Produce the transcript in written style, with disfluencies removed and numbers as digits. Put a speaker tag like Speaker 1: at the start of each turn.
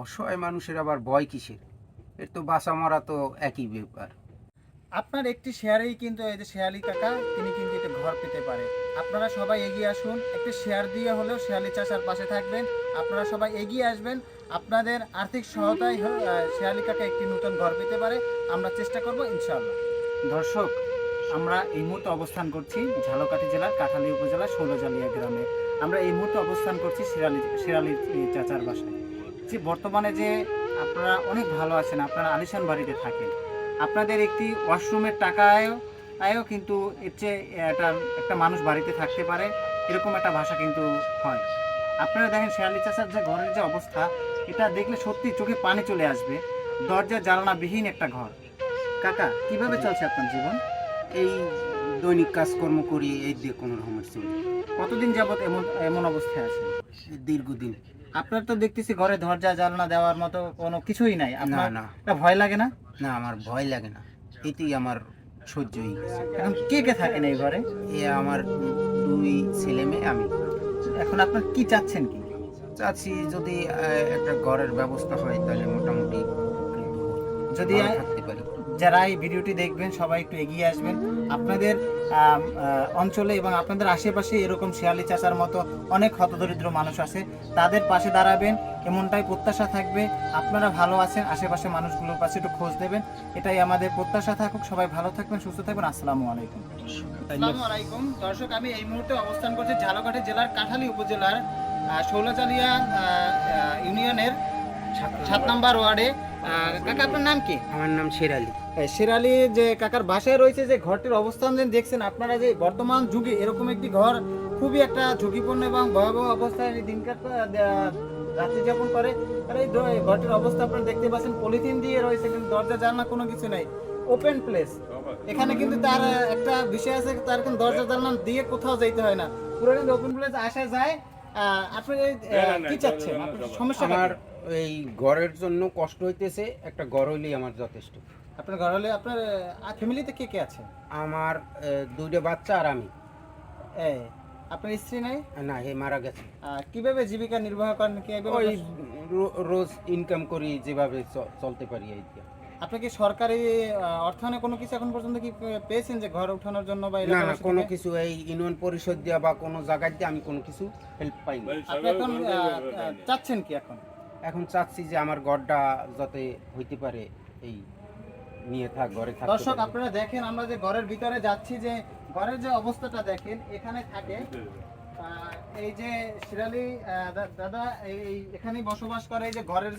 Speaker 1: অসহায় মানুষের আবার ভয় কিসের? এর তো বাঁচা মরা তো একই ব্যাপার।
Speaker 2: আপনার একটি শেয়ারেই কিন্তু এই যে শেয়ালি কাকা তিনি কিন্তু এটা ঘর পেতে পারে। আপনারা সবাই এগিয়ে আসুন, একটি শেয়ার দিয়ে হলেও শেয়ালি চাচার পাশে থাকবেন। আপনারা সবাই এগিয়ে আসবেন, আপনাদের আর্থিক সহায়তায় শেয়ালি কাকা একটি নতুন ঘর পেতে পারে। আমরা চেষ্টা করব ইনশাআল্লাহ। দর্শক, আমরা এই মুহূর্তে অবস্থান করছি ঝালকাঠি জেলার কাঠালী উপজেলার ষোলজালিয়া গ্রামে। আমরা এই মুহূর্তে অবস্থান করছি শেরালি চাচার বাসায়। যে বর্তমানে যে আপনারা অনেক ভালো আছেন, আপনারা আলিশান বাড়িতে থাকেন, আপনাদের একটি ওয়াশরুমের টাকায়ও কিন্তু এর চেয়ে একটা মানুষ বাড়িতে থাকতে পারে, এরকম একটা ভাষা কিন্তু হয়। আপনারা দেখেন শেয়ালি চাচার যে ঘরের যে অবস্থা, এটা দেখলে সত্যি চোখে পানি চলে আসবে। দরজা জানালাবিহীন একটা ঘর। কাকা, কিভাবে চলছে আপনার জীবন?
Speaker 1: এই দৈনিক কাজকর্ম করি, এই দিয়ে কোনো রকমের চলি।
Speaker 2: কতদিন যাবত এমন এমন অবস্থায় আছে?
Speaker 1: এই দীর্ঘদিন।
Speaker 2: আপনার তো দেখতেছি ঘরে দরজা জানলা দেওয়ার মতো কোনো কিছুই নাই।
Speaker 1: না
Speaker 2: আপনার
Speaker 1: না
Speaker 2: এটা ভয় লাগে না?
Speaker 1: না, আমার ভয় লাগে না, এতেই আমার সহ্য হয়ে গেছে।
Speaker 2: এখন কে কে থাকেন এই ঘরে?
Speaker 1: এ আমার দুই ছেলে মেয়ে, আমি।
Speaker 2: এখন আপনার কি চাচ্ছেন কি?
Speaker 1: চাচ্ছি যদি একটা ঘরের ব্যবস্থা হয় তাহলে মোটামুটি
Speaker 2: যদি
Speaker 1: ভালো থাকতে পারি।
Speaker 2: যারা এই ভিডিওটি দেখবেন সবাই একটু এগিয়ে আসবেন। আপনাদের অঞ্চলে এবং আপনাদের আশেপাশে এরকম শেয়ালি চাচার মতো অনেক হতদরিদ্র মানুষ আছে, তাদের পাশে দাঁড়াবেন, এমনটাই প্রত্যাশা থাকবে। আপনারা ভালো আছেন, আশেপাশে মানুষগুলোর পাশে একটু খোঁজ দেবেন, এটাই আমাদের প্রত্যাশা থাকুক। সবাই ভালো থাকবেন, সুস্থ থাকবেন। আসসালামু আলাইকুম। আসসালামু আলাইকুম দর্শক, আমি এই মুহূর্তে অবস্থান করছি ঝালকাঠি জেলার কাঠালী উপজেলার ষোলজালিয়া ইউনিয়নের 7 নম্বর ওয়ার্ডে। কাকা, আপনার নাম কি?
Speaker 1: আমার নাম শেরালি।
Speaker 2: শেরালি যে কাকার বাসায় রয়েছে যে ঘরটির অবস্থান যে দেখছেন আপনারা, যে বর্তমান যুগে এরকম একটি ঘর খুবই একটা ঝুঁকিপূর্ণ এবং ভয়াবহ অবস্থায় দিনকার রাত্রি যাপন করে। আর এই ঘরটির অবস্থা আপনারা দেখতে পাচ্ছেন, পলিথিন দিয়ে রয়েছে, কিন্তু দরজা জানলা কোনো কিছু নাই, ওপেন প্লেস। এখানে কিন্তু তার একটা বিষয় আছে, তার কিন্তু দরজা জানলা দিয়ে কোথাও যেতে হয় না, পুরো কিন্তু ওপেন প্লেস আসা যায়। আপনি কি চাচ্ছেন? আপনার সমস্যা
Speaker 1: আমার এই ঘরের জন্য কষ্ট হইতেছে, একটা ঘর হইলেই আমার যথেষ্ট।
Speaker 2: আপনার ঘর হলে আপনার ফ্যামিলিতে কে কে আছে?
Speaker 1: আমার দুইটা বাচ্চা আর আমি।
Speaker 2: এই, আপনার স্ত্রী নাই?
Speaker 1: না, হে মারা গেছে।
Speaker 2: কিভাবে জীবিকা নির্বাহ করেন কি?
Speaker 1: ওই রোজ ইনকাম করি, যেভাবে চলতে পারি এই দিয়ে।
Speaker 2: আপনি কি সরকারি অর্থায়নে কোনো কিছু এখন পর্যন্ত কি পেয়েছেন যে ঘর উঠানোর জন্য বা
Speaker 1: না না,
Speaker 2: এলাকাবাসী
Speaker 1: কোনো
Speaker 2: থেকে?
Speaker 1: কিছু এই ইউনিয়ন পরিষদ দিয়া বা কোনো জায়গায় দিয়ে আমি কোনো কিছু হেল্প পাইনি।
Speaker 2: আপনি এখন চাচ্ছেন কি এখন?
Speaker 1: এখন চাচ্ছি যে আমার ঘরটা যাতে হইতে পারে, এই নিয়ে ঘরে থাকতে
Speaker 2: দর্শক,
Speaker 1: পারি।
Speaker 2: আপনারা দেখেন আমরা যে ঘরের ভিতরে যাচ্ছি, যে ঘরের যে অবস্থাটা দেখেন, এখানে থাকে এই যে শিরালি দাদা এই এখানেই বসবাস করে। এই যে ঘরের